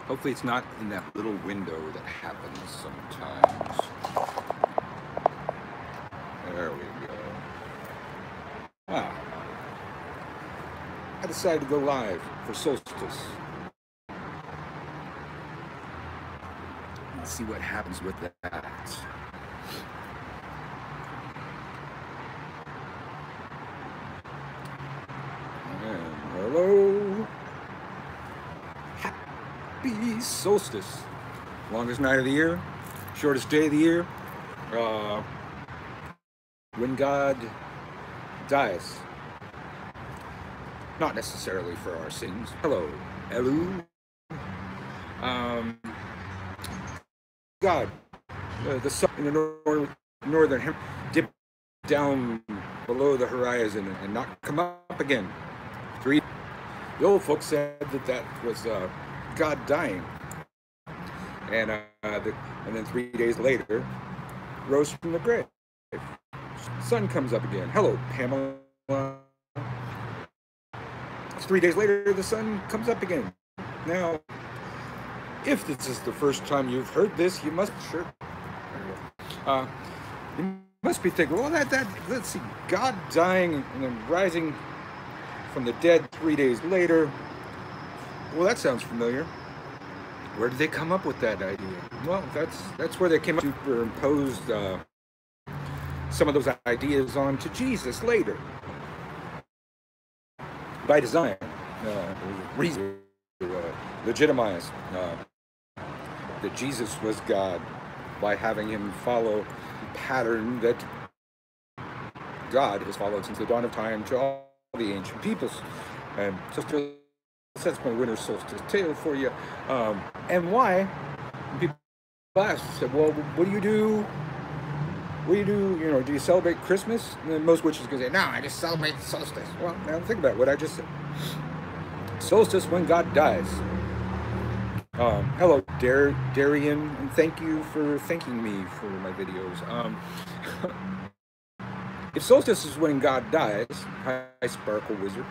Hopefully it's not in that little window that happens sometimes. There we go. Wow. I decided to go live for Solstice. Let's see what happens with that. And hello. Happy Solstice. Longest night of the year, shortest day of the year. When God dies. Not necessarily for our sins. Hello, Elu. God, the sun in the northern hemisphere dipped down below the horizon and not come up again. The old folks said that was God dying, and then 3 days later, rose from the grave. Sun comes up again. Hello, Pamela. 3 days later, the sun comes up again. Now, if this is the first time you've heard this, you must be thinking, well, let's see, God dying and then rising from the dead 3 days later. Well, that sounds familiar. Where did they come up with that idea? Well, that's where they came up, superimposed some of those ideas onto Jesus later. By design, reason to legitimize that Jesus was God by having him follow a pattern that God has followed since the dawn of time to all the ancient peoples. And so that's my winter solstice tale for you. And why? People ask, said, well, what do you do? What do you do? You know, do you celebrate Christmas? And then most witches can say, no, I just celebrate the solstice. Well, now think about what I just said. Solstice, when God dies. Hello, Darian, and thank you for thanking me for my videos. If solstice is when God dies, hi Sparkle Wizard,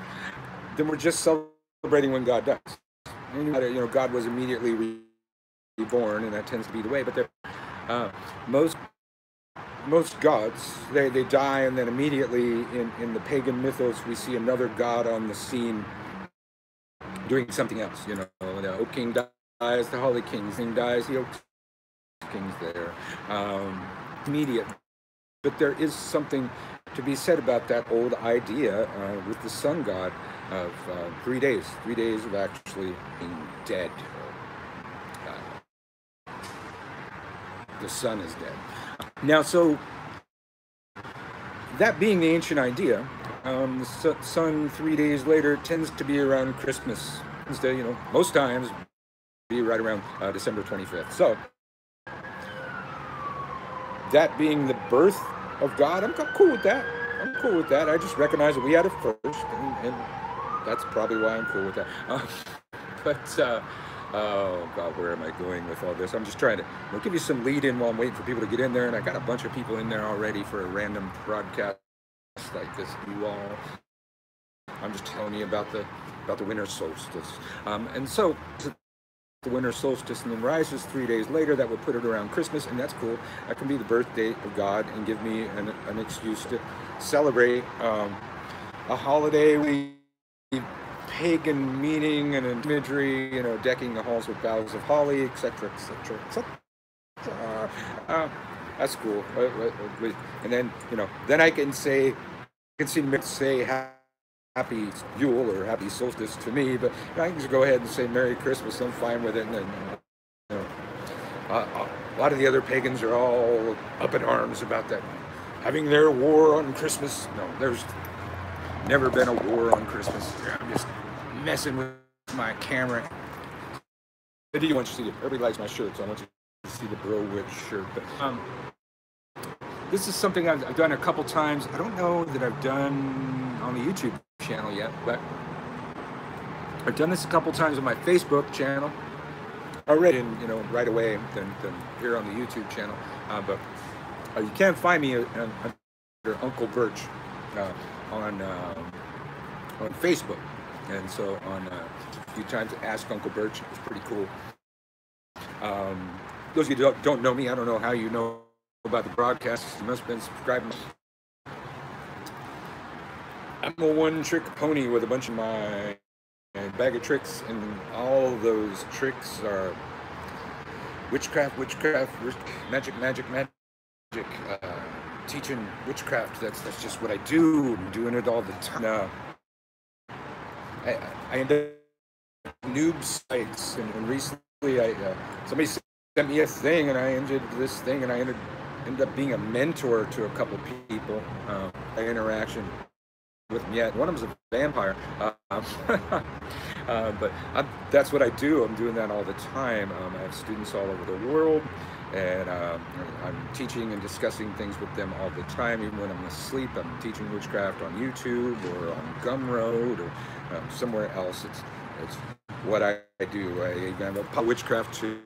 then we're just celebrating when God dies. And, you know, God was immediately reborn, and that tends to be the way. But most gods, they die, and then immediately in the pagan mythos we see another god on the scene doing something else. You know, the Oak King dies, the Holly King dies, the Oak King's there. Immediate. But there is something to be said about that old idea with the sun god of 3 days. 3 days of actually being dead. The sun is dead. Now, so that being the ancient idea, the sun 3 days later tends to be around Christmas. Instead, you know, most times be right around December 25th. So that being the birth of God, I'm cool with that. I'm cool with that. I just recognize that we had it first, and that's probably why I'm cool with that. Oh God, where am I going with all this? I'm just trying to give you some lead in while I'm waiting for people to get in there, and I got a bunch of people in there already for a random broadcast like this. You all, I'm just telling you about the winter solstice, and so the winter solstice and then rises 3 days later. That would put it around Christmas, and that's cool. That can be the birth date of God and give me an excuse to celebrate a holiday we pagan meaning and imagery, you know, decking the halls with boughs of holly, etc., etc., etc. That's cool. And then, you know, then I can say happy Yule or happy solstice to me, but I can just go ahead and say Merry Christmas. I'm fine with it. And then, you know, a lot of the other pagans are all up in arms about that, having their war on Christmas. No, there's never been a war on Christmas. I'm just messing with my camera. I do want you to see it. Everybody likes my shirt, so I want you to see the Bro Witch shirt. But this is something I've done a couple times. I don't know that I've done on the YouTube channel yet, but I've done this a couple times on my Facebook channel already, and, you know, right away than here on the YouTube channel. But you can find me under Uncle Birch on Facebook, and so on a few times Ask Uncle Birch. It's pretty cool. Those of you that don't know me, I don't know how you know about the broadcast. You must have been subscribing. I'm a one-trick pony with a bunch of my bag of tricks, and all those tricks are witchcraft, magic, teaching witchcraft. That's just what I do. I'm doing it all the time. I end up noob sites, and recently somebody sent me a thing, and I ended this thing, and I ended up being a mentor to a couple people. Interaction with them yet. One of them's a vampire, but that's what I do. I'm doing that all the time. I have students all over the world, and I'm teaching and discussing things with them all the time. Even when I'm asleep, I'm teaching witchcraft on YouTube or on Gumroad or somewhere else. It's what I do. I have a witchcraft to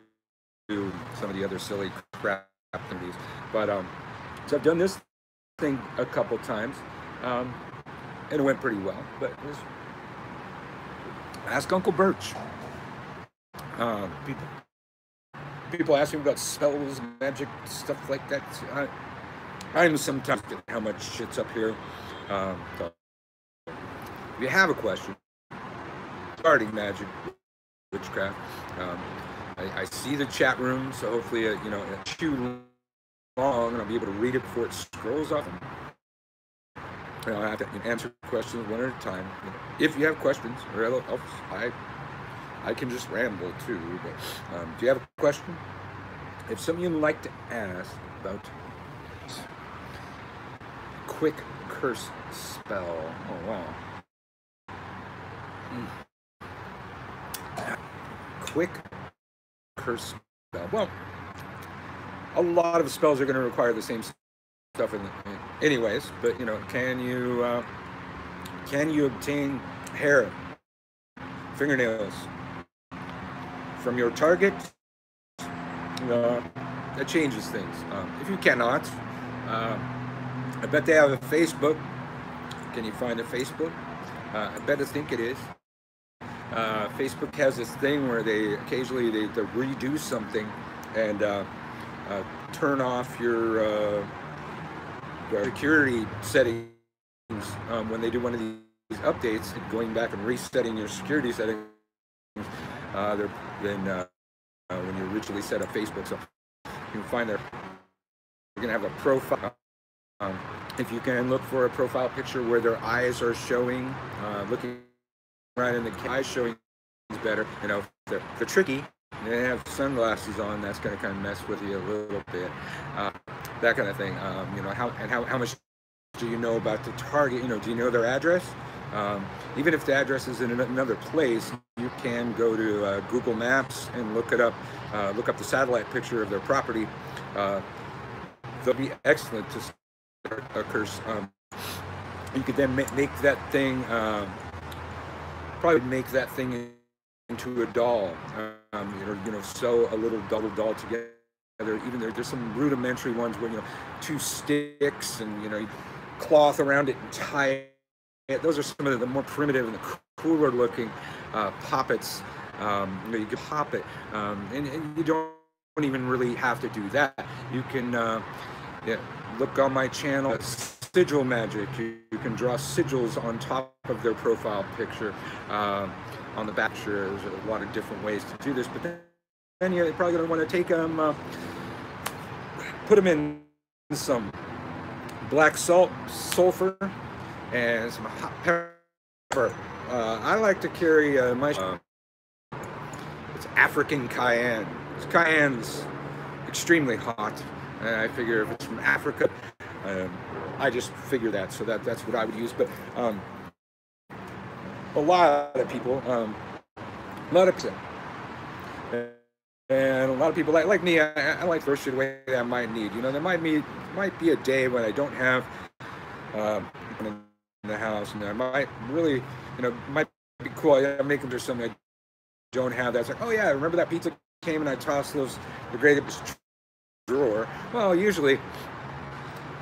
some of the other silly crap activities. But so I've done this thing a couple times. And it went pretty well, but it was, ask Uncle Birch. People ask me about spells, magic, stuff like that. I'm sometimes how much shit's up here. So if you have a question regarding magic, witchcraft, I see the chat room, so hopefully, it's too long, and I'll be able to read it before it scrolls off. I have to answer questions one at a time. If you have questions, or else I can just ramble too. But do you have a question? If something you'd like to ask about quick curse spell, oh wow, quick curse spell. Well, a lot of spells are going to require the same stuff anyways, but can you obtain hair, fingernails from your target? That changes things. If you cannot, I bet they have a Facebook. Can you find a Facebook? I think it is. Facebook has this thing where they occasionally they redo something and turn off your security settings when they do one of these updates, going back and resetting your security settings. Then when you originally set up Facebook, so you can find you're gonna have a profile. If you can look for a profile picture where their eyes are showing, looking right in the eyes showing is better. They're tricky. They have sunglasses on. That's going to kind of mess with you a little bit. That kind of thing. How much do you know about the target? Do you know their address? Even if the address is in another place, you can go to Google Maps and look it up. Look up the satellite picture of their property. They'll be excellent to start a curse. You could then make that thing. Probably make that thing into a doll. Sew a little double doll together. Even there's some rudimentary ones where 2 sticks and cloth around it and tie it. Those are some of the more primitive and the cooler looking poppets. You can pop it, and you don't even really have to do that. You can look on my channel. Sigil magic. You can draw sigils on top of their profile picture. On the back, sure, there's a lot of different ways to do this, but then you're probably going to want to take them, put them in some black salt, sulfur, and some hot pepper. I like to carry my it's African cayenne. Cayenne's extremely hot, and I figure if it's from Africa, I just figure that, so that's what I would use. But a lot of people, and a lot of people like me, I like first the way that I might need. There might be a day when I don't have in the house, and I might really, might be cool. I'm making sure something I don't have. That's like, oh yeah, remember that pizza came and I tossed the great drawer. Well, usually,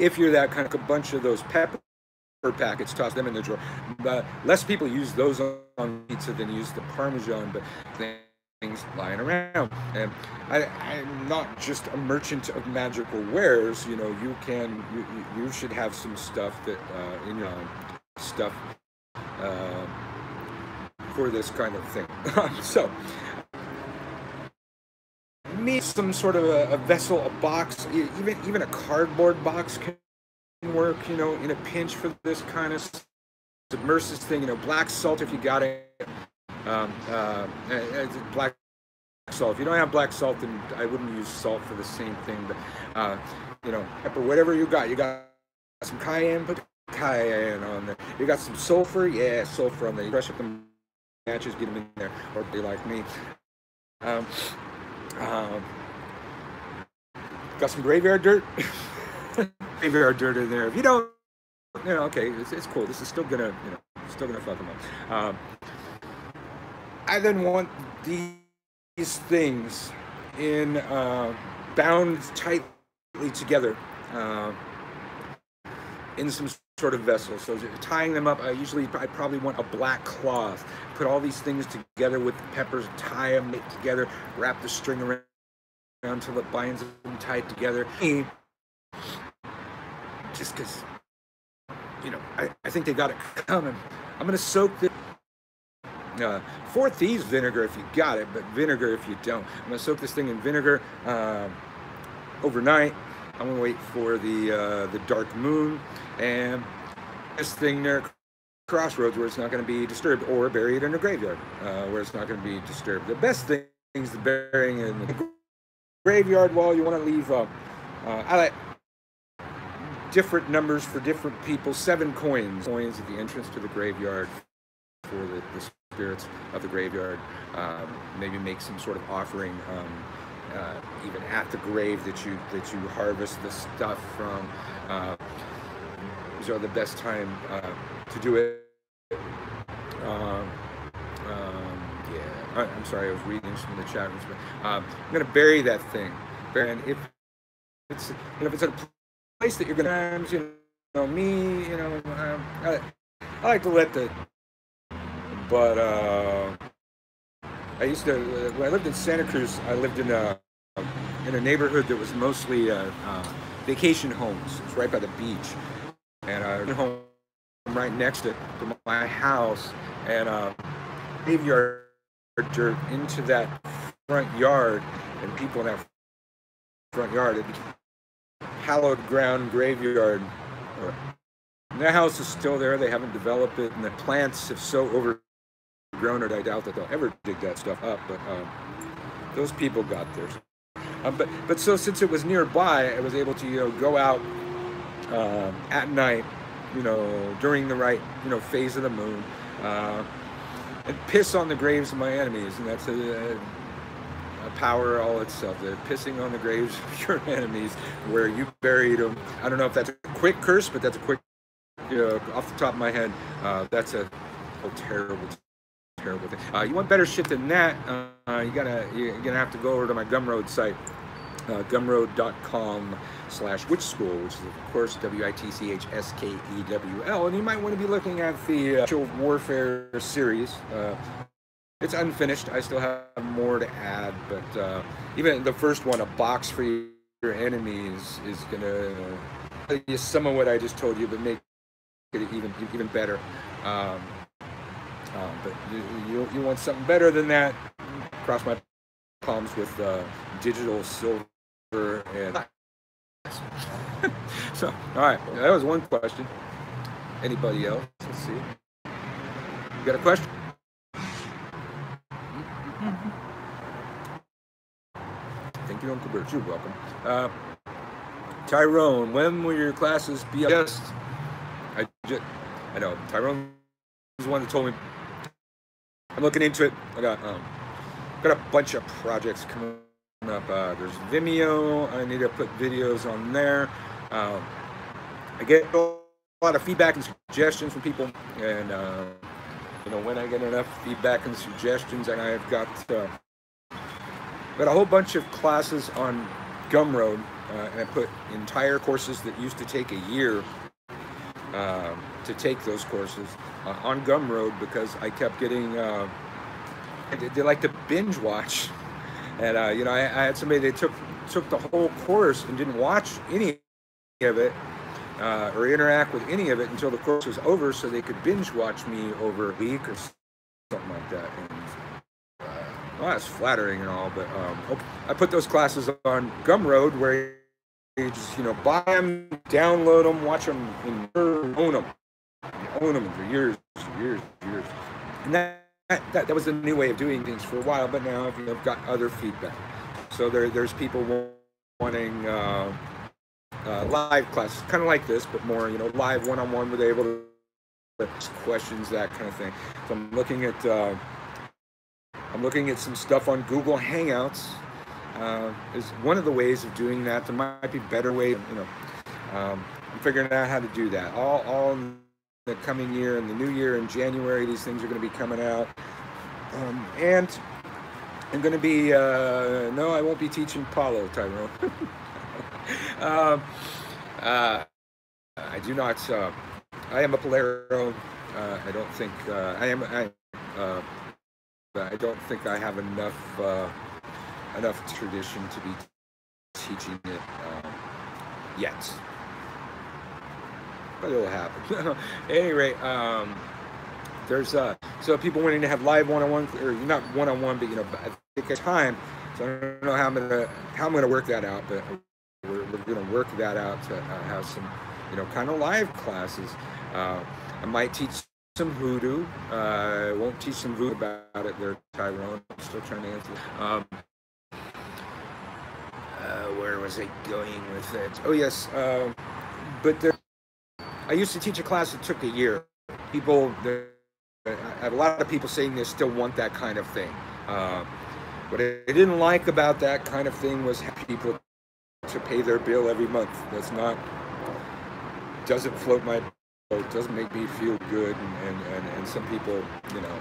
if you're that kind of a bunch of those pepper packets, toss them in the drawer. But less people use those on pizza than use the Parmesan. But things lying around. And I'm not just a merchant of magical wares. You know, you should have some stuff that in your stuff for this kind of thing. So, need some sort of a vessel, a box, even a cardboard box can work. You know, in a pinch for this kind of submersive thing. You know, black salt if you got it. Black salt. If you don't have black salt, then I wouldn't use salt for the same thing. But you know, pepper, whatever you got. You got some cayenne, put cayenne on there. You got some sulfur, yeah, sulfur on there. You brush up the matches, get them in there, or be like me. Got some graveyard dirt. Graveyard dirt in there. If you don't, you know, okay, it's cool. This is still gonna, you know, fuck them up. I then want these things in bound tightly together in some sort of vessel. So tying them up, I probably want a black cloth. Put all these things together with the peppers, tie them together, wrap the string around until it binds them tight together. Just because, you know, I think they got it coming. I'm gonna soak this. 4 Thieves vinegar if you got it, but vinegar if you don't. I'm gonna soak this thing in vinegar overnight. I'm gonna wait for the dark moon and this thing near crossroads where it's not going to be disturbed, or bury it in a graveyard where it's not going to be disturbed. The best thing is the burying in the graveyard. Well, you want to leave. I like different numbers for different people. 7 coins at the entrance to the graveyard for the spirits of the graveyard. Maybe make some sort of offering, even at the grave that you harvest the stuff from. These are the best time to do it. Yeah. I'm sorry, I was reading some of the chat rooms. I'm gonna bury that thing. And if it's a place that you're gonna, you know, me, you know, I like to let the. But I used to, when I lived in Santa Cruz, I lived in a neighborhood that was mostly vacation homes. It's right by the beach, and I had a home right next to my house, and graveyard dirt into that front yard, and people in that front yard, it became hallowed ground graveyard. And the house is still there. They haven't developed it, and the plants have so overgrown it. I doubt that they'll ever dig that stuff up. But those people got theirs. But so since it was nearby, I was able to, you know, go out at night, you know, during the right, you know, phase of the moon, and piss on the graves of my enemies, and that's a power all itself. They're pissing on the graves of your enemies where you buried them. I don't know if that's a quick curse, but that's a quick, you know, off the top of my head, that's a terrible thing. You want better shit than that? You're gonna have to go over to my Gumroad site, gumroad.com/witchschool, which is of course WITCHSKEWL, and you might want to be looking at the Virtual Warfare series. It's unfinished. I still have more to add, but even the first one, a box for your enemies, is gonna tell you some of what I just told you, but make it even better. But you want something better than that? Cross my palms with digital silver and. So, all right, that was one question. Anybody else? Let's see. You got a question? Thank you, Uncle Birch. You're welcome. Tyrone, when will your classes be up? Yes. I know. Tyrone was the one that told me. I'm looking into it. I got a bunch of projects coming up. There's Vimeo. I need to put videos on there. I get a lot of feedback and suggestions from people, and you know, when I get enough feedback and suggestions, and I've got a whole bunch of classes on Gumroad, and I put entire courses that used to take a year to take those courses on Gumroad, because I kept getting they like to binge watch. And you know, I had somebody that took the whole course and didn't watch any of it or interact with any of it until the course was over, so they could binge watch me over a week or something like that. And well, that's flattering and all, but I put those classes on Gumroad, where you just, you know, buy them, download them, watch them, and own them. You own them for years, years, years. And that was the new way of doing things for a while, but now I've got other feedback. So there's people wanting live classes, kind of like this, but more, you know, live one-on-one, where they're able to ask questions, that kind of thing. So I'm looking at some stuff on Google Hangouts. Is one of the ways of doing that. There might be better ways, you know. I'm figuring out how to do that. All in the coming year, in the new year, in January, these things are going to be coming out. And I'm going to be, no, I won't be teaching Paulo, Tyrone. I do not, I am a Polaro. I don't think, I don't think I have enough tradition to be teaching it yet. But it'll happen. At any rate, there's so people wanting to have live one-on-one, or not one-on-one, but you know, I think at time. So I don't know how I'm gonna work that out, but we're gonna work that out to have some, you know, kind of live classes. I might teach some voodoo. I won't teach some voodoo about it there, Tyrone. I'm still trying to answer. Where was I going with it? Oh yes, but I used to teach a class that took a year. I have a lot of people saying they still want that kind of thing. What I didn't like about that kind of thing was having people to pay their bill every month. Doesn't float my boat, doesn't make me feel good, and some people, you know,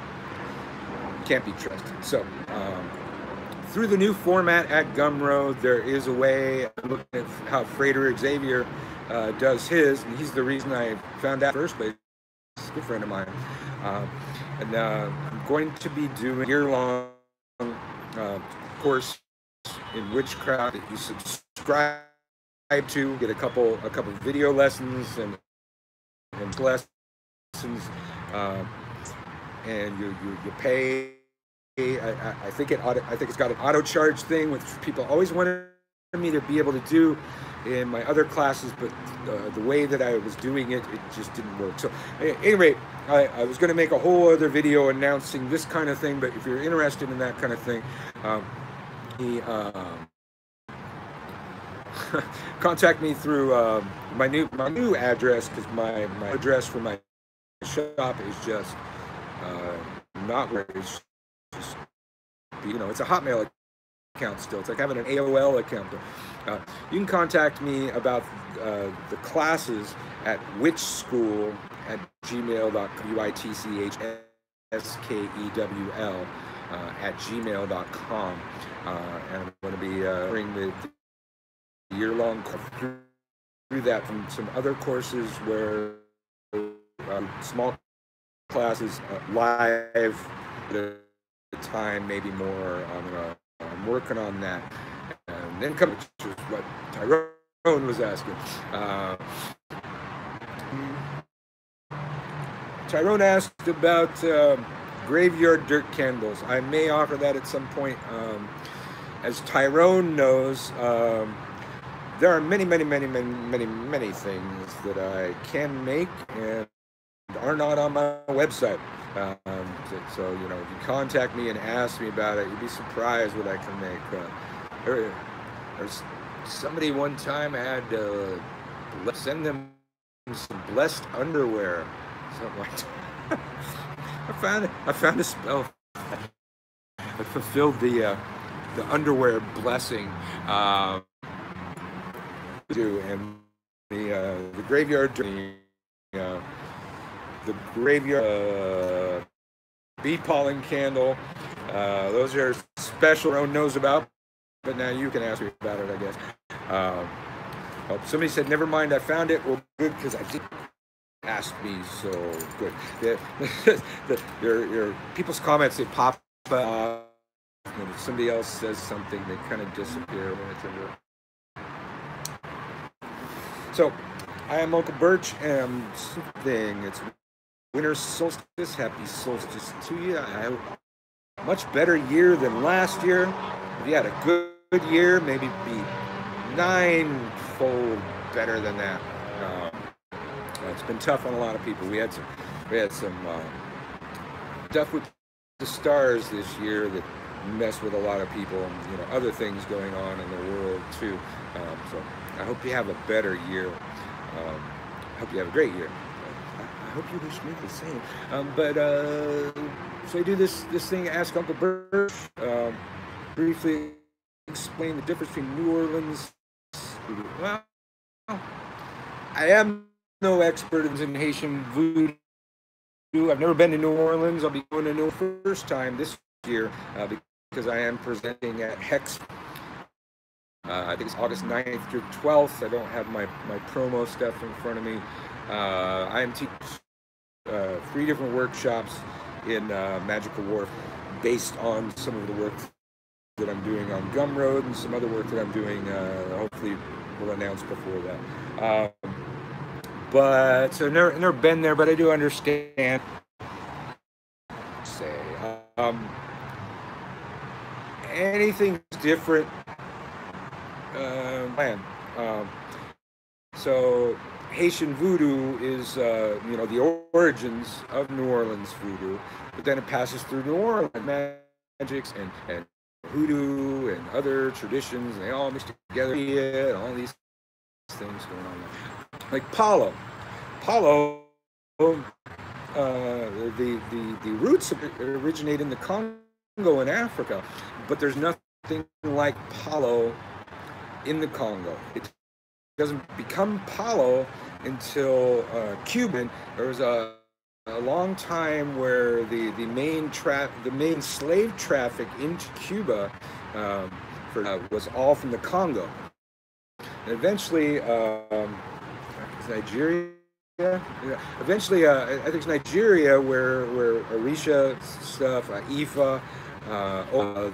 can't be trusted. So through the new format at Gumroad, there is a way. I'm looking at how Frederick Xavier does his, and he's the reason I found out first, but he's a good friend of mine. And I'm going to be doing a year-long course in witchcraft that you subscribe to, get a couple video lessons and lessons, and you pay. I think it's got an auto charge thing, which people always wanted me to be able to do in my other classes, but the way that I was doing it just didn't work. So at any rate, I was going to make a whole other video announcing this kind of thing, but if you're interested in that kind of thing, contact me through my new address, because my address for my shop is just not where it's just, you know, it's a Hotmail account still. It's like having an AOL account. You can contact me about the classes at witchschool@gmail.com, WITCHSKEWL @gmail.com, and I'm going to be bringing the year-long through that from some other courses where small classes live at a time, maybe more. I'm working on that. And then come, which is what Tyrone was asking. Tyrone asked about graveyard dirt candles. I may offer that at some point. As Tyrone knows, there are many things that I can make and are not on my website. So you know, if you contact me and ask me about it, you'd be surprised what I can make. There's somebody one time had send them some blessed underwear, something like that. I found a spell that fulfilled the underwear blessing. And the graveyard, the graveyard bee pollen candle. Those are special. Everyone knows about, but now you can ask me about it, I guess. Somebody said, "Never mind, I found it." Well, good, because I didn't ask me. So good. Your people's comments, they pop but if somebody else says something, they kind of disappear when it's over. So, I am Uncle Birch, and it's winter solstice. Happy solstice to you. I hope a much better year than last year. If you had a good year, maybe be ninefold better than that. It's been tough on a lot of people. We had some stuff with the stars this year that messed with a lot of people, and other things going on in the world too. So I hope you have a better year. I hope you have a great year. I hope you wish me the same. So I do this thing, Ask Uncle Birch. Briefly explain the difference between New Orleans. Well, I am no expert in Haitian voodoo. I've never been to New Orleans. I'll be going to New Orleans first time this year because I am presenting at Hex. I think it's August 9th through 12th. I don't have my promo stuff in front of me. I am teaching 3 different workshops in Magical Wharf based on some of the work that I'm doing on Gumroad and some other work that I'm doing, hopefully we'll announce before that. But so never been there, but I do understand. Anything's different. So Haitian voodoo is the origins of New Orleans voodoo, but then it passes through New Orleans magics and hoodoo and other traditions, and they all mix together, and all these things going on there. Like Palo, the roots originate in the Congo in Africa, but there's nothing like Palo in the Congo. It doesn't become Palo until Cuban. There was a long time where the main slave traffic into Cuba was all from the Congo. And eventually, Nigeria. Yeah. Eventually, I think it's Nigeria where Orisha stuff, Ifa,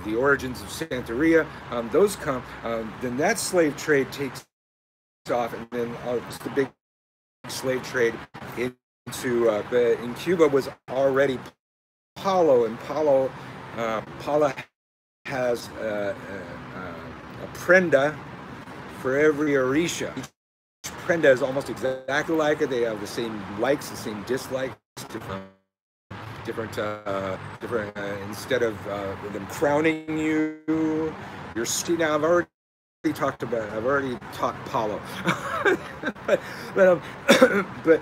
the origins of Santeria, those come. Then that slave trade takes off, and then it's the big slave trade in Cuba was already Palo, and Palo has a prenda for every Orisha. Each prenda is almost exactly like it. They have the same likes, the same dislikes, different. Instead of them crowning you, you're still. Now I've already taught Palo, but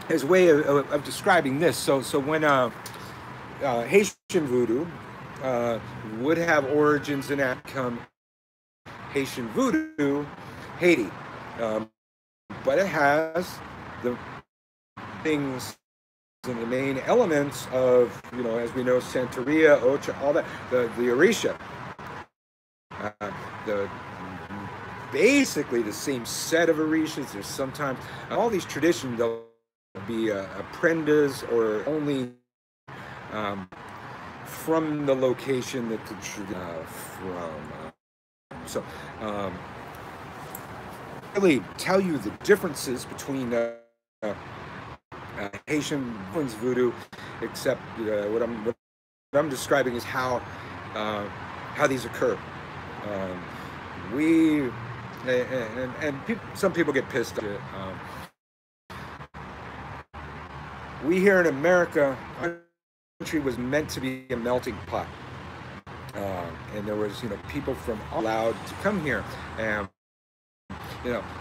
as a way of describing this, so when Haitian voodoo would have origins in Africa, Haitian voodoo, Haiti, but it has the things and the main elements of, as we know, Santeria, Ocha, all that, the Orisha, basically the same set of Orishas. There's sometimes all these traditions, they'll be prendas or only from the location that the from. Really tell you the differences between Haitian voodoo, except what I'm describing is how these occur. Some people get pissed at it. We here in America, our country was meant to be a melting pot, and there was people from all allowed to come here, and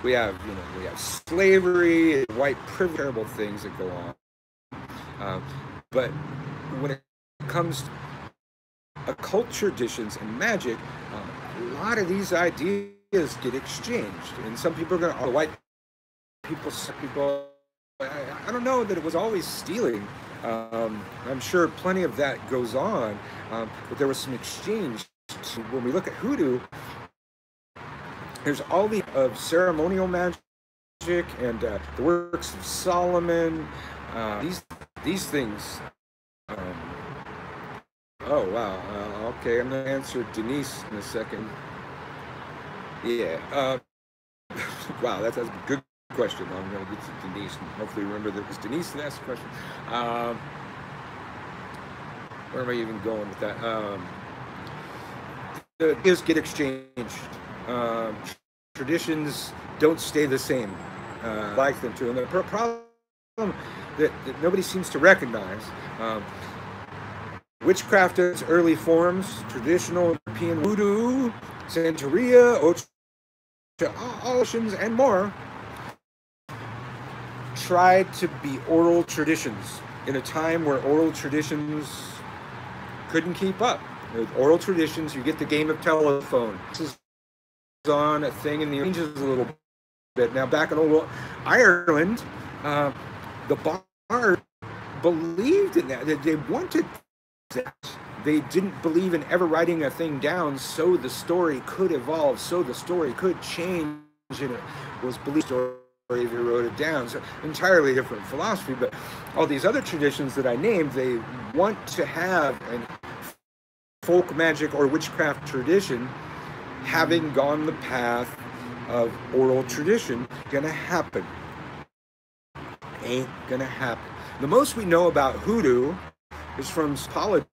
we have slavery, white privilege, terrible things that go on. But when it comes to occult traditions and magic, a lot of these ideas get exchanged, and some people are going to, white people. I don't know that it was always stealing. I'm sure plenty of that goes on, but there was some exchange. When we look at hoodoo, there's all the ceremonial magic and the works of Solomon. These things Oh, wow. Okay, I'm going to answer Denise in a second. Yeah. Wow, that's a good question. I'm going to get to Denise and hopefully remember that it was Denise that asked the question. Where am I even going with that? The ideas get exchanged. Um, Traditions don't stay the same like them to. And the problem that nobody seems to recognize, witchcraft in its early forms, traditional European voodoo, Santeria, Oceans, and more, tried to be oral traditions in a time where oral traditions couldn't keep up. With oral traditions, you get the game of telephone. This is on a thing, and the changes a little bit. Now, back in old Ireland, the bard believed in that. They wanted that. They didn't believe in ever writing a thing down so the story could evolve, so the story could change, and it was believed story if you wrote it down. So entirely different philosophy, but all these other traditions that I named, they want to have a folk magic or witchcraft tradition having gone the path of oral tradition. Gonna happen. Ain't gonna happen. The most we know about hoodoo is from psychologists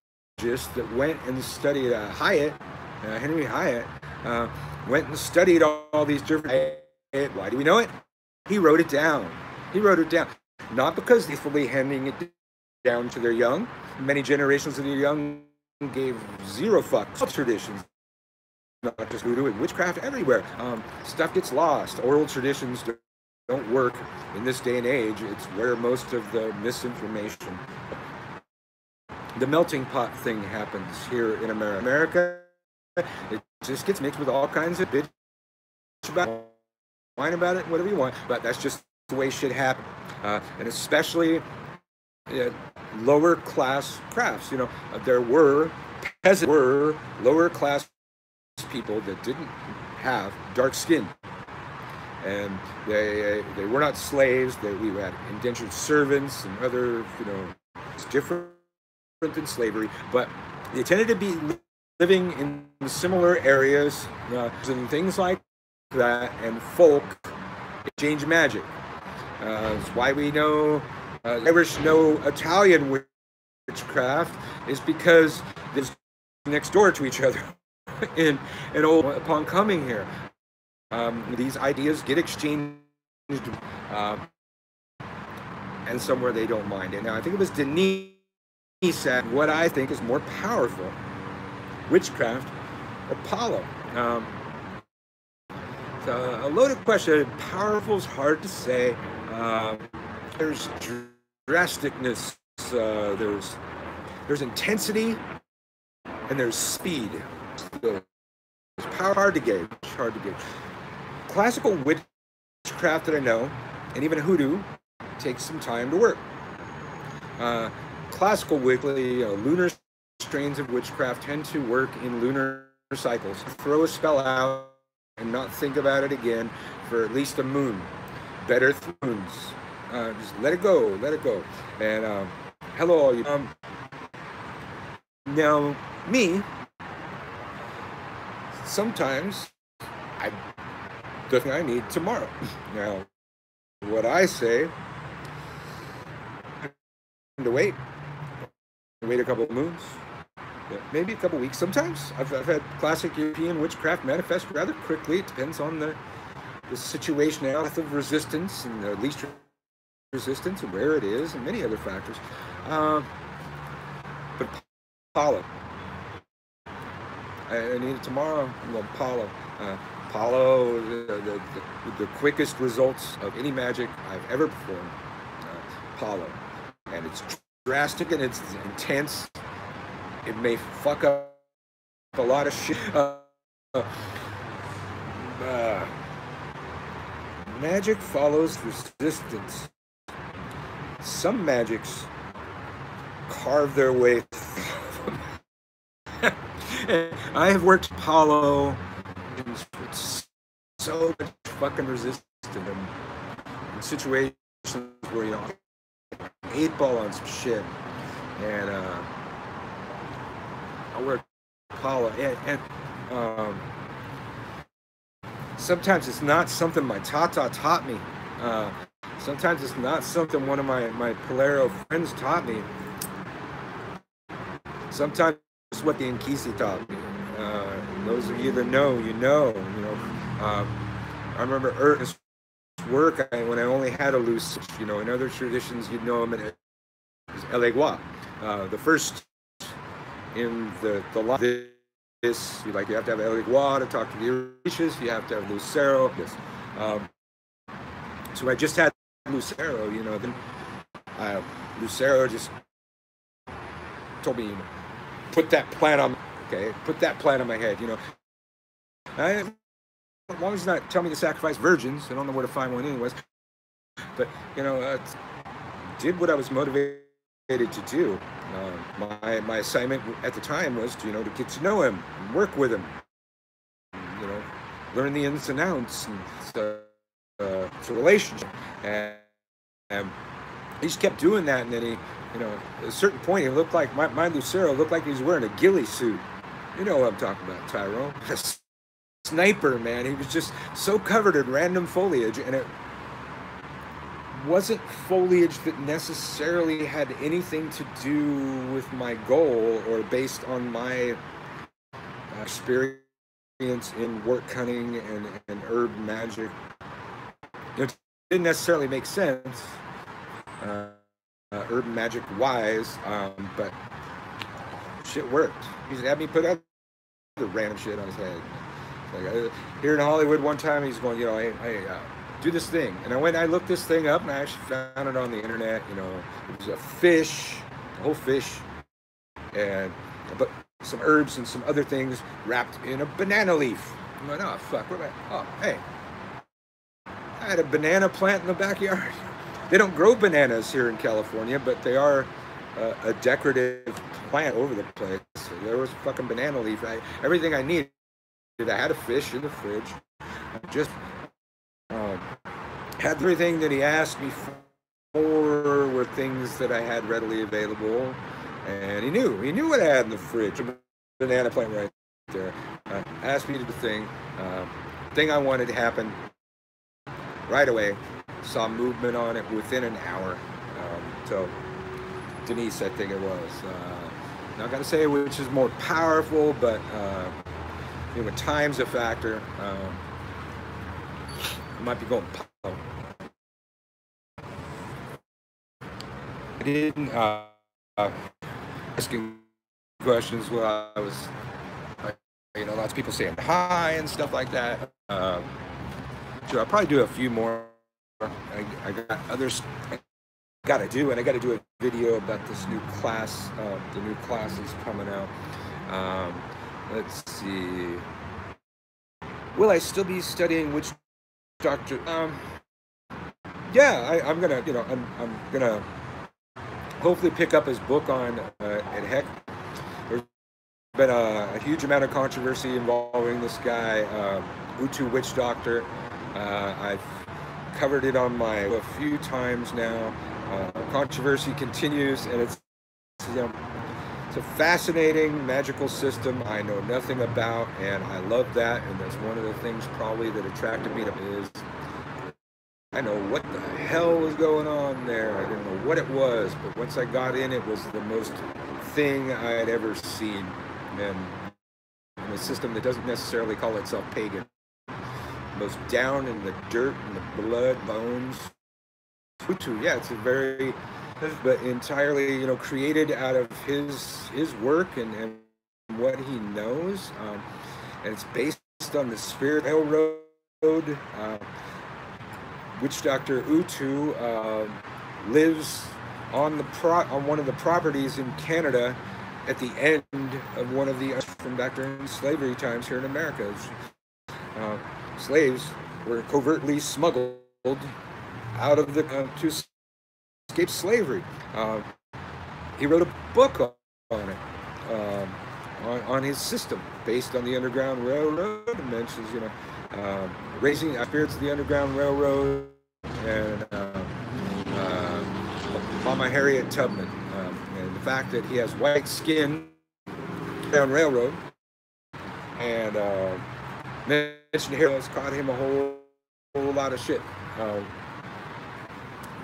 that went and studied Henry Hyatt, went and studied all these different. Why do we know it? He wrote it down. He wrote it down. Not because he's fully handing it down to their young. Many generations of the young gave zero fucks. Traditions, not just voodoo and witchcraft, everywhere. Stuff gets lost. Oral traditions don't work in this day and age. It's where most of the misinformation. The melting pot thing happens here in America. It just gets mixed with all kinds of bitch about, whine about it, whatever you want. But that's just the way shit happens. And especially lower class crafts. You know, there were peasants, were lower class people that didn't have dark skin, and they were not slaves. We had indentured servants and other, you know, it's different than slavery, but they tended to be living in similar areas and things like that, and folk exchange magic. That's why we know Irish know Italian witchcraft is because they're next door to each other. Upon coming here, these ideas get exchanged, and somewhere they don't mind it. Now, I think it was Denise said, what I think is more powerful, witchcraft or Apollo? It's a loaded question. Powerful is hard to say. There's drasticness, there's intensity, and there's speed. It's hard to gauge. Classical witchcraft that I know, and even hoodoo, takes some time to work. Classical lunar strains of witchcraft tend to work in lunar cycles. Throw a spell out and not think about it again for at least a moon. Better moons. Just let it go. And hello, all you. Now, me. Sometimes the thing I need tomorrow. Now, what I say, to wait a couple of moons, maybe a couple of weeks. Sometimes I've had classic European witchcraft manifest rather quickly. It depends on the situation, the path of resistance, and the least resistance, and where it is, and many other factors. But Apollo. I need it tomorrow. Well, Apollo, the quickest results of any magic I've ever performed. Apollo, and it's drastic and it's intense. It may fuck up a lot of shit. Magic follows resistance. Some magics carve their way. I have worked Apollo with so much fucking resistance in situations where, you know, 8 ball on some shit, and I'll wear Paula. And sometimes it's not something my Tata taught me. Sometimes it's not something one of my Polero friends taught me. Sometimes it's what the Inkisi taught me. Those of you that know, you know. I remember Ernest's work when I only had a loose. In other traditions, you'd know him as Elegua. The first in the line. This you have to have Elegua to talk to the Orishas. You have to have Lucero. Yes. So I just had Lucero. Then Lucero just told me, put that plant on. Okay, put that plant on my head. As long as he's not telling me to sacrifice virgins, I don't know where to find one anyways. But did what I was motivated to do. My assignment at the time was to get to know him, and work with him, learn the ins and outs, and it's a relationship. And he just kept doing that, and then he, at a certain point, he looked like my Lucero looked like he was wearing a ghillie suit. You know what I'm talking about, Tyrone? A sniper, man. He was just so covered in random foliage, and it wasn't foliage that necessarily had anything to do with my goal or based on my experience in wort cunning and herb magic. It didn't necessarily make sense, herb magic wise, but shit worked. He's had me put other random shit on his head. Like, here in Hollywood one time, he's going, hey, do this thing. And I looked this thing up, and I actually found it on the internet. It was a fish, a whole fish, but some herbs and some other things wrapped in a banana leaf. I'm like, oh, fuck, what am I? Oh, hey. I had a banana plant in the backyard. They don't grow bananas here in California, but they are a decorative plant over the place. So there was fucking banana leaf. Everything I needed. I had a fish in the fridge. I just had everything that he asked me for were things that I had readily available, and he knew what I had in the fridge. A banana plant right there. Asked me to do the thing I wanted to happen right away. Saw movement on it within an hour. So Denise, I think it was. Not gonna say which is more powerful, but time's a factor. I might be going. I didn't asking questions while I was, lots of people saying hi and stuff like that. So I'll probably do a few more. I got others I got to do, and I got to do a video about this new class. The new class is coming out. Let's see. Will I still be studying witch doctor? Yeah, I'm gonna, I'm gonna hopefully pick up his book on and heck, there's been a huge amount of controversy involving this guy, Utu Witch Doctor. I've covered it on a few times now. Controversy continues, and it's it's a fascinating magical system I know nothing about, and I love that. And that's one of the things probably that attracted me to it is I know what the hell was going on there. I didn't know what it was, but once I got in, it was the most thing I had ever seen. And a system that doesn't necessarily call itself pagan. Most down in the dirt and the blood, bones. Hutu, yeah, it's a very, but entirely, created out of his work and what he knows. And it's based on the Spirit Railroad. Witch Doctor Utu lives on one of the properties in Canada at the end of one of the from back during slavery times here in America. Slaves were covertly smuggled out of the to escape slavery. He wrote a book on it, on his system based on the Underground Railroad. It mentions, raising spirits of the Underground Railroad and Mama Harriet Tubman, and the fact that he has white skin Underground Railroad, and mentioned here caught him a whole lot of shit.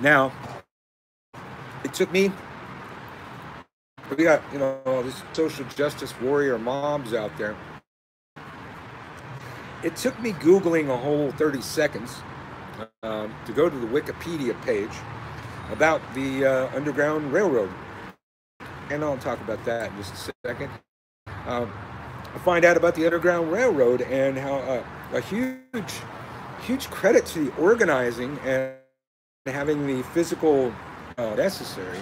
Now, it took me. We got, you know, all these social justice warrior mobs out there. It took me Googling a whole 30 seconds to go to the Wikipedia page about the Underground Railroad. And I'll talk about that in just a second. I find out about the Underground Railroad and how a huge credit to the organizing and having the physical necessary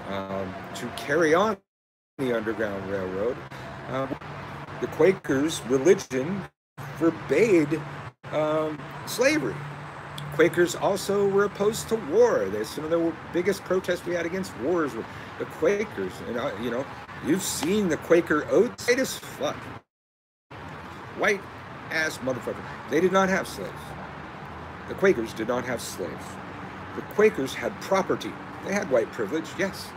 to carry on the Underground Railroad. The Quakers' religion forbade slavery. Quakers also were opposed to war. There's some of the biggest protests we had against wars with the Quakers. And you know, you've seen the Quaker oaths. White as fuck. White ass motherfucker. They did not have slaves. The Quakers did not have slaves. The Quakers had property. They had white privilege, yes.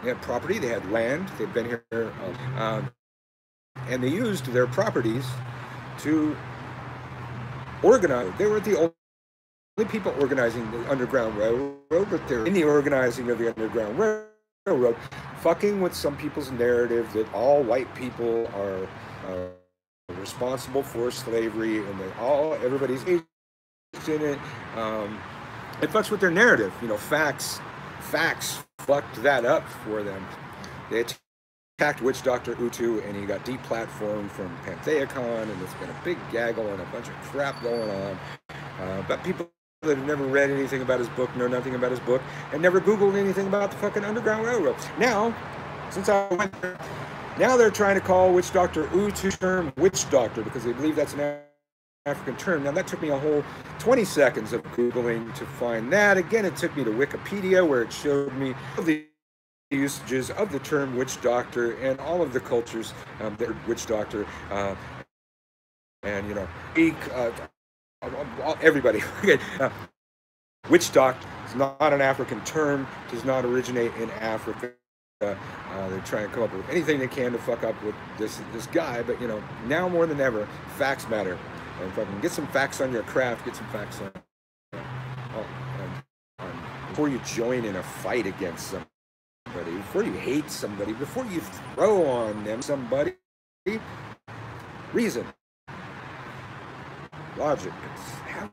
They had property, they had land, they'd been here, and they used their properties to organize. They were the only people organizing the Underground Railroad, but they're in the organizing of the Underground Railroad, fucking with some people's narrative that all white people are responsible for slavery, and that everybody's in it. It fucks with their narrative. You know, facts fucked that up for them. They attacked Witch Doctor Utu, and he got deplatformed from Pantheacon, and there's been a big gaggle and a bunch of crap going on. But people that have never read anything about his book, know nothing about his book, and never Googled anything about the fucking Underground Railroad. Now, since I went there, now they're trying to call Witch Doctor Utu term Witch Doctor because they believe that's an African term. Now that took me a whole 20 seconds of Googling to find that. Again, it took me to Wikipedia where it showed me the usages of the term witch doctor and all of the cultures that witch doctor and, you know, everybody. Witch doctor is not an African term, does not originate in Africa. They're trying to come up with anything they can to fuck up with this guy, but, you know, now more than ever, facts matter. And fucking get some facts on your craft, get some facts on before you join in a fight against somebody, before you hate somebody, before you throw on them somebody. Reason, logic, have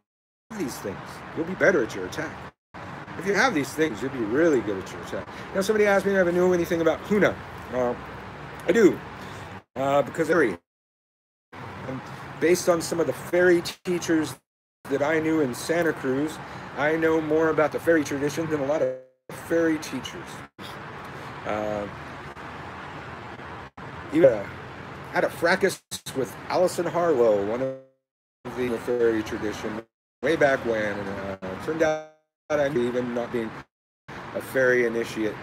these things. You'll be better at your attack. If you have these things, you'll be really good at your attack. Now, somebody asked me if I knew anything about Huna. I do, because based on some of the fairy teachers that I knew in Santa Cruz, I know more about the fairy tradition than a lot of fairy teachers. Even had a fracas with Allison Harlow, one of the fairy tradition, way back when, and turned out I knew, even not being a fairy initiate,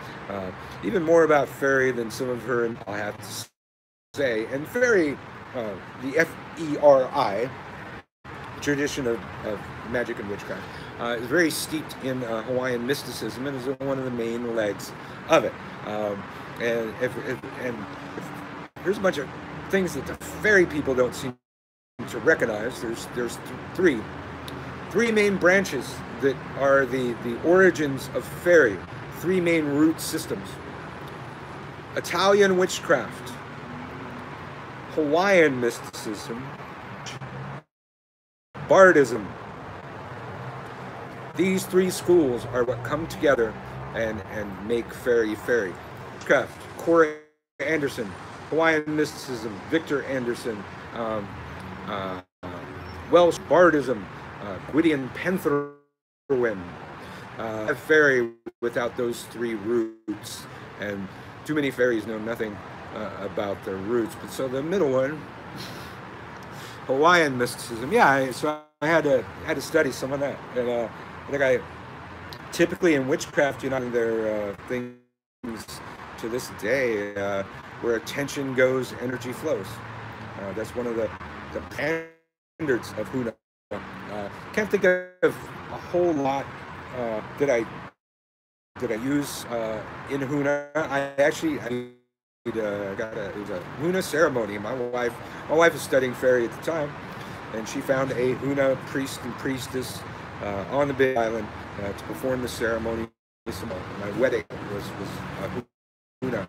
even more about fairy than some of her, I'll have to say. And fairy, the F-E-R-I tradition of magic and witchcraft is very steeped in Hawaiian mysticism and is one of the main legs of it. And here's a bunch of things that the fairy people don't seem to recognize. There's three main branches that are the origins of fairy, three main root systems: Italian witchcraft, Hawaiian mysticism, Bardism. These three schools are what come together and make fairy. Witchcraft, Cora Anderson; Hawaiian mysticism, Victor Anderson; Welsh Bardism, Gwydion Penthrowen. Fairy without those three roots, and too many fairies know nothing about their roots. But so the middle one, Hawaiian mysticism, so I had to study some of that. And I think typically in witchcraft, you know, there are things to this day where attention goes, energy flows. That's one of the standards of Huna. Can't think of a whole lot that I use in Huna. I it was a Huna ceremony. My wife was studying fairy at the time, and she found a Huna priest and priestess on the Big Island to perform the ceremony. So my wedding was a Huna.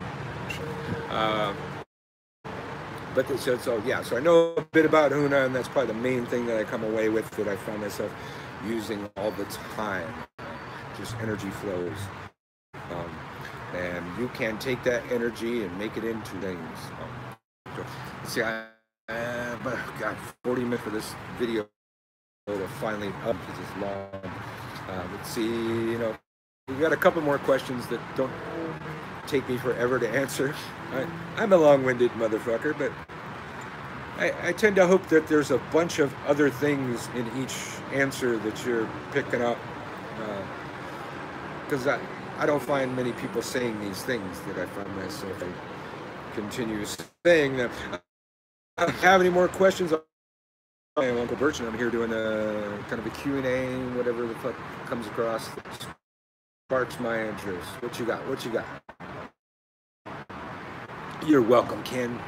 So I know a bit about Huna, and that's probably the main thing that I come away with, that I find myself using all the time. Just energy flows. And you can take that energy and make it into things. See, got 40 minutes for this video to finally up because it's long. Let's see, we've got a couple more questions that don't take me forever to answer. I'm a long-winded motherfucker, but I tend to hope that there's a bunch of other things in each answer that you're picking up, because I don't find many people saying these things that I find myself continue saying them. I don't have any more questions. I am Uncle Birch, and I'm here doing a kind of a Q&A, whatever the fuck comes across that sparks my interest. What you got? What you got? You're welcome, Ken.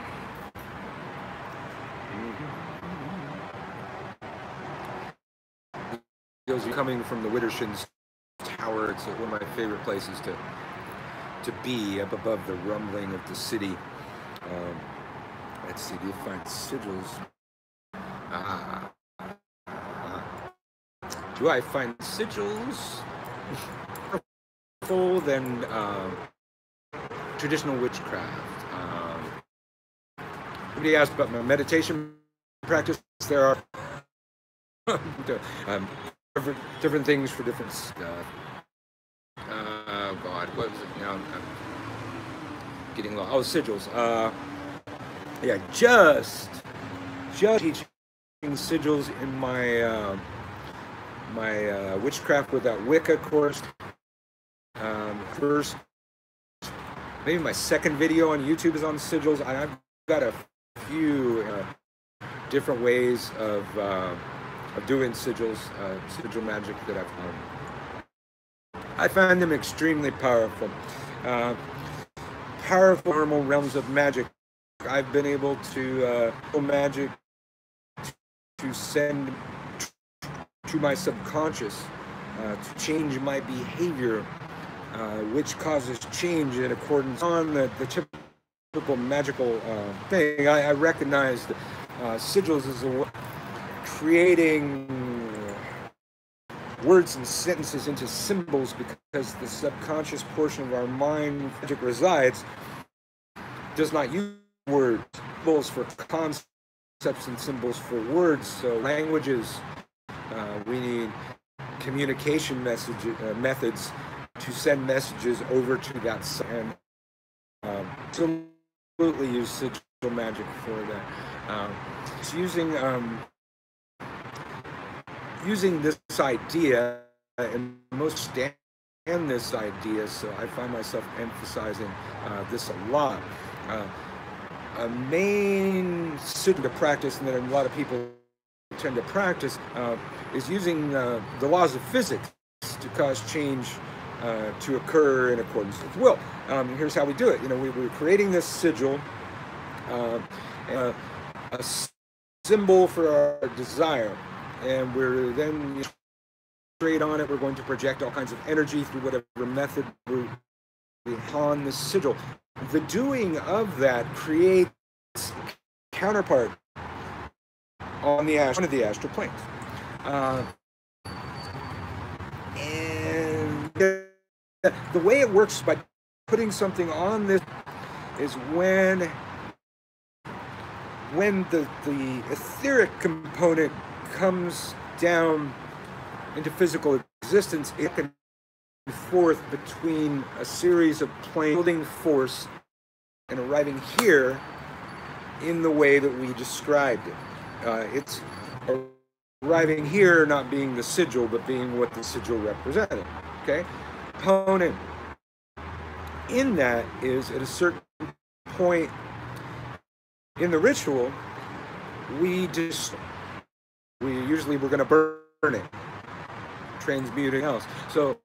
Those are coming from the Widdershins Tower. It's one of my favorite places to be, up above the rumbling of the city. Let's see, do you find sigils? Do I find sigils more than traditional witchcraft? Somebody asked about my meditation practice. There are different things for different stuff. Oh God, what was it now? I'm getting low. Oh, sigils. Yeah, just teaching sigils in my my Witchcraft Without Wicca course. First, maybe my second video on YouTube is on sigils. I've got a few different ways of doing sigils, sigil magic that I've found. I find them extremely powerful. Powerful normal realms of magic. I've been able to magic to send to my subconscious to change my behavior, which causes change in accordance on the typical magical thing. I recognize that sigils is creating words and sentences into symbols, because the subconscious portion of our mind magic resides does not use words, symbols for concepts and symbols for words. So languages, we need communication methods to send messages over to that side. And absolutely use sigil magic for that. It's using this idea, and most stand this idea, so I find myself emphasizing this a lot. A main sigil to practice, and that a lot of people tend to practice, is using the laws of physics to cause change to occur in accordance with will. Here's how we do it. We're creating this sigil, a symbol for our desire, and we're then straight on it. We're going to project all kinds of energy through whatever method we on the sigil. The doing of that creates counterpart on one of the astral planes, and the way it works by putting something on this is when the etheric component comes down into physical existence, it can forth between a series of planes, building force and arriving here in the way that we described it. It's arriving here not being the sigil, but being what the sigil represented. Okay? Component in that is, at a certain point in the ritual, we're going to burn it, transmuting else. So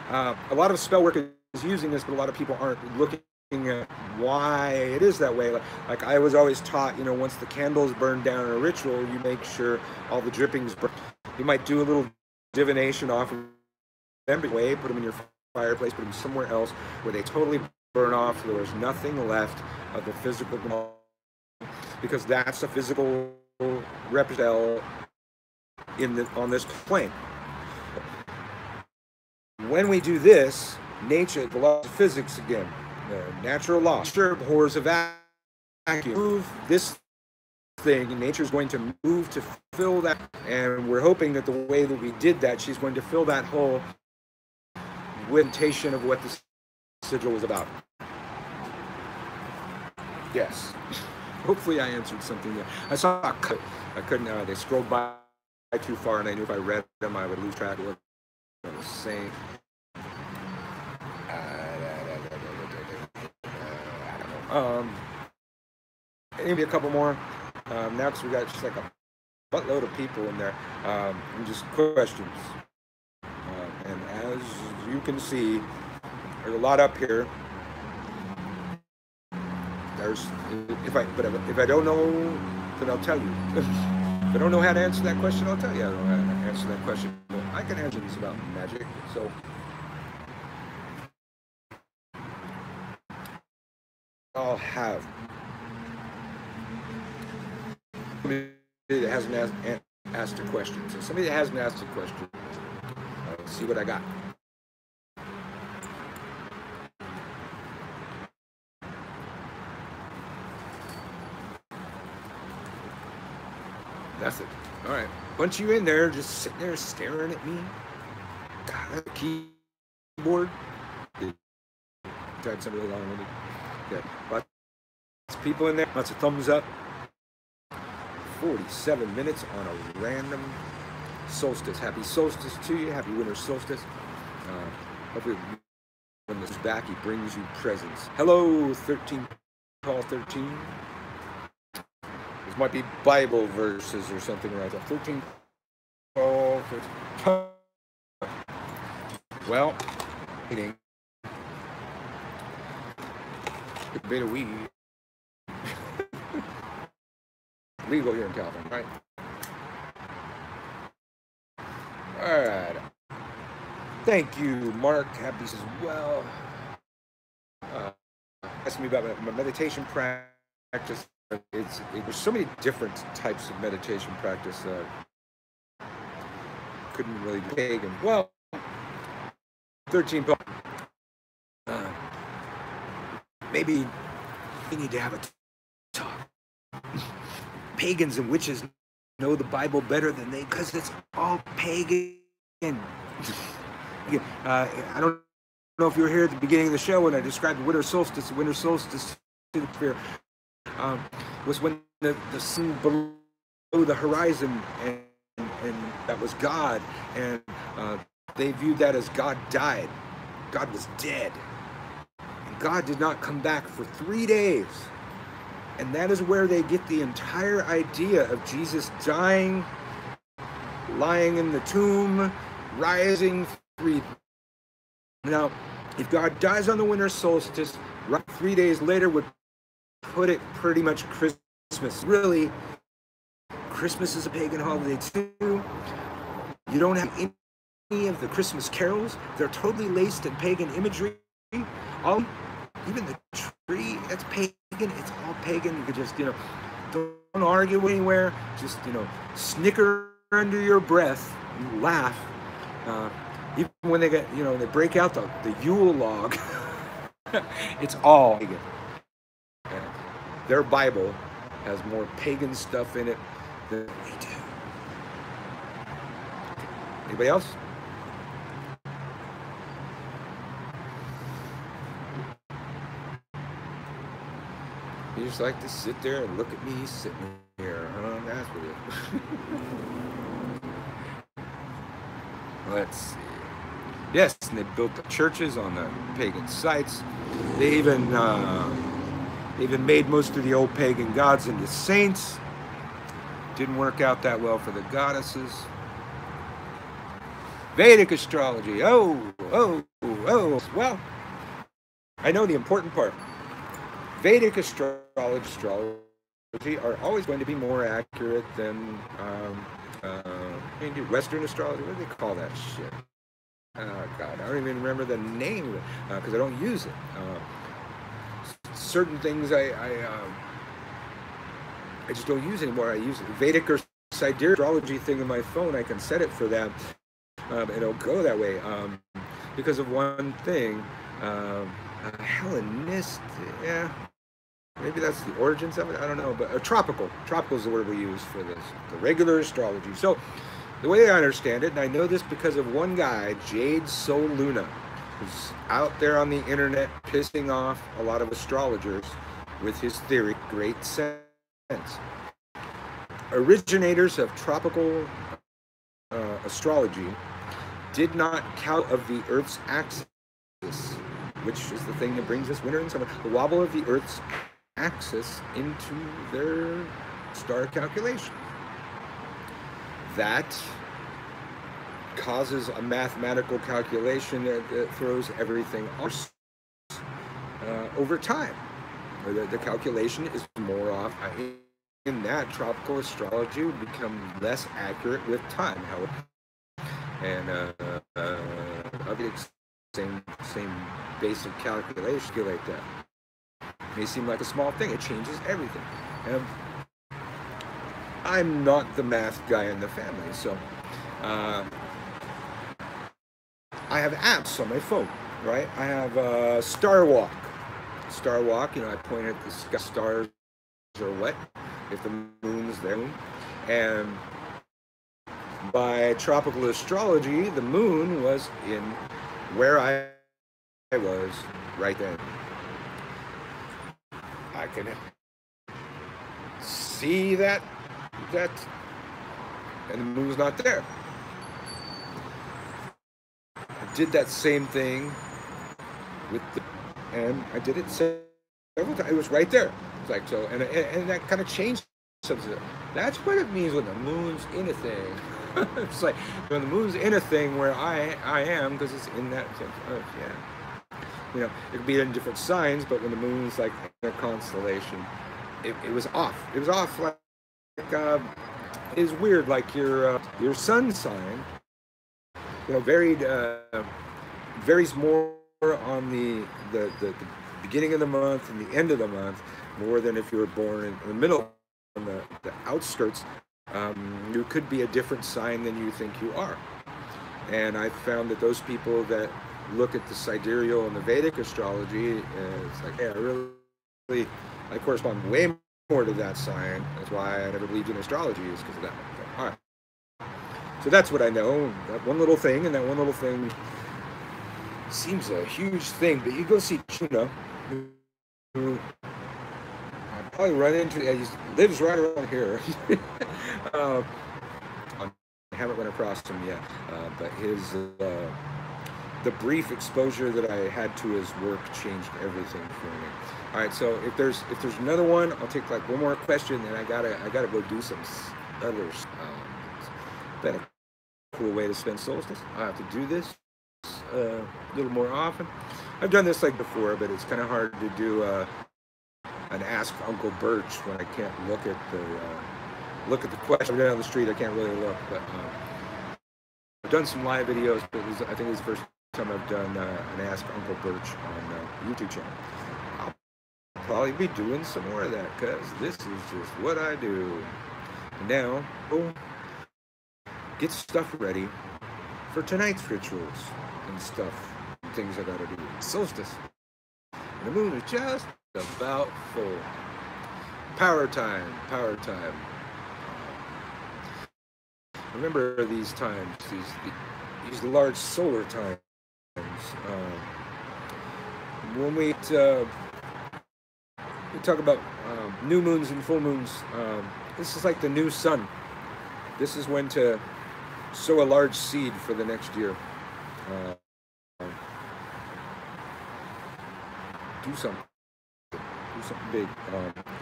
a lot of spell work is using this, but a lot of people aren't looking at why it is that way. Like I was always taught, you know, once the candles burn down in a ritual, you make sure all the drippings burn. You might do a little divination off of them away, put them in your fireplace, put them somewhere else where they totally burn off, so there's nothing left of the physical, because that's a physical representative on this plane. When we do this, nature, the law of physics again, the natural law, nature abhors a vacuum. Move this thing, and nature is going to move to fill that, and we're hoping that the way that we did that, she's going to fill that hole with intention of what the sigil was about. Yes. Hopefully I answered something there. I saw a cut. I couldn't, they scrolled by too far, and I knew if I read them, I would lose track of what I was saying. I don't know. Maybe a couple more. Now, because we got just like a buttload of people in there, and just questions. And as you can see, there's a lot up here. If I don't know, then I'll tell you. If I don't know how to answer that question, I'll tell you I don't know how to answer that question. Well, I can answer this about magic, so. I'll have somebody that hasn't asked a question. So somebody that hasn't asked a question, let's see what I got. That's it. All right. Bunch of you in there, just sitting there staring at me. God, keyboard. Tried something really long-winded. Okay. Lots of people in there. Lots of thumbs up. 47 minutes on a random solstice. Happy solstice to you. Happy winter solstice. Hopefully when this is back, he brings you presents. Hello, 13. Call 13. This might be Bible verses or something like that. 13, 12, 13. Well, eating a bit of weed. Legal here in California, right? All right. Thank you, Mark. Happy as well. Asking me about my meditation practice. There's so many different types of meditation practice. Couldn't really be pagan. Well, 13. Maybe we need to have a talk. Pagans and witches know the Bible better than they, because it's all pagan. I don't know if you were here at the beginning of the show when I described the winter solstice. The winter solstice was when the sun below the horizon, and that was God, and they viewed that as God died. God was dead. And God did not come back for 3 days. And that is where they get the entire idea of Jesus dying, lying in the tomb, rising 3. Now, if God dies on the winter solstice, right 3 days later would put it pretty much Christmas. Really, Christmas is a pagan holiday too. You don't have any of the Christmas carols. They're totally laced in pagan imagery. Even the tree, that's pagan. It's all pagan. You could just, don't argue anywhere. Just, snicker under your breath and laugh. Even when they get, they break out the Yule log. It's all pagan. Their Bible has more pagan stuff in it than we do. Anybody else? You just like to sit there and look at me sitting here, huh? That's what it is. Let's see. Yes, and they built the churches on the pagan sites. They even made most of the old pagan gods into saints. Didn't work out that well for the goddesses. Vedic astrology. Oh. Well, I know the important part. Vedic astrology are always going to be more accurate than Western astrology. What do they call that shit? Oh God, I don't even remember the name of it because I don't use it. Certain things I just don't use anymore. I use Vedic or Sidereal astrology thing on my phone. I can set it for that, and it'll go that way because of one thing. Hellenistic, yeah. Maybe that's the origins of it. I don't know, but tropical. Tropical is the word we use for this. The regular astrology. So the way I understand it, and I know this because of one guy, Jade Sol Luna, who's out there on the internet pissing off a lot of astrologers with his theory, great sense. Originators of tropical astrology did not count of the Earth's axis, which is the thing that brings us winter and summer, the wobble of the Earth's axis into their star calculation. That causes a mathematical calculation that throws everything off over time. The calculation is more off. In that, tropical astrology would become less accurate with time, however. And same basic calculation like that. May seem like a small thing. It changes everything. And I'm not the math guy in the family, so I have apps on my phone, right? I have Star Walk. Star Walk, I point at the sky, stars or what, if the moon's there. And by tropical astrology, the moon was in where I was right then. I can see that, and the moon's not there. I did that same thing and I did it several times. It was right there. It's like so, and that kind of changed something. That's what it means when the moon's in a thing. It's like when the moon's in a thing where I am, because it's in that thing. Yeah. It could be in different signs, but when the moon's like in a constellation, it was off. It was off like it's weird, like your sun sign, varies more on the beginning of the month and the end of the month, more than if you were born in the middle, on the outskirts. You could be a different sign than you think you are. And I found that those people that look at the sidereal and the Vedic astrology, it's like, hey, I correspond way more to that sign. That's why I never believed in astrology, is because of that. So, all right. So that's what I know. That one little thing, and that one little thing seems a huge thing. But you go see Tuna, who I probably run into. He lives right around here. I haven't run across him yet, but his the brief exposure that I had to his work changed everything for me. All right, so if there's another one, I'll take like one more question, and I gotta go do some others. Been a cool way to spend Solstice. I have to do this a little more often. I've done this like before, but it's kind of hard to do an Ask Uncle Birch when I can't look at the question down the street. I can't really look, but I've done some live videos. But I think it's the first time I've done an Ask Uncle Birch on the YouTube channel. I'll probably be doing some more of that because this is just what I do. Now, get stuff ready for tonight's rituals and stuff, and things I gotta do. Solstice. And the moon is just about full. Power time. Remember these times, these large solar times. When we talk about new moons and full moons, this is like the new sun. This is when to sow a large seed for the next year. Do something big.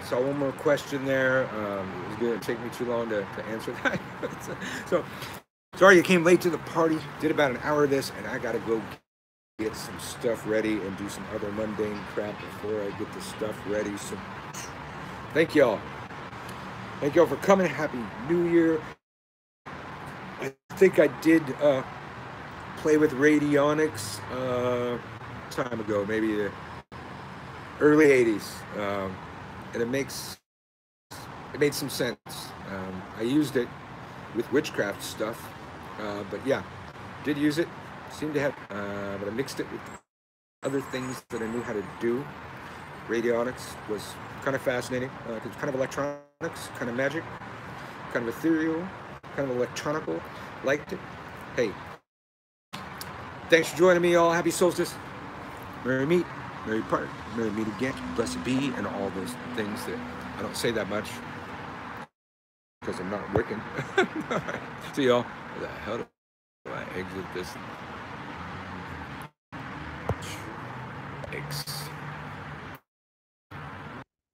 Saw one more question there. It was going to take me too long to answer that. So sorry you came late to the party. Did about an hour of this, and I got to go get some stuff ready and do some other mundane crap before I get the stuff ready. So thank y'all. Thank y'all for coming. Happy New Year. I think I did play with radionics time ago, maybe the early 80s. And it made some sense. I used it with witchcraft stuff, but yeah, did use it. Seemed to have, but I mixed it with other things that I knew how to do. Radionics was kind of fascinating. It's kind of electronics, kind of magic, kind of ethereal, kind of electronical. Liked it. Hey, thanks for joining me, all. Happy Solstice. Merry meet, merry part, merry meet again, blessed be, and all those things that I don't say that much because I'm not Wiccan. See y'all. Where the hell do I exit this?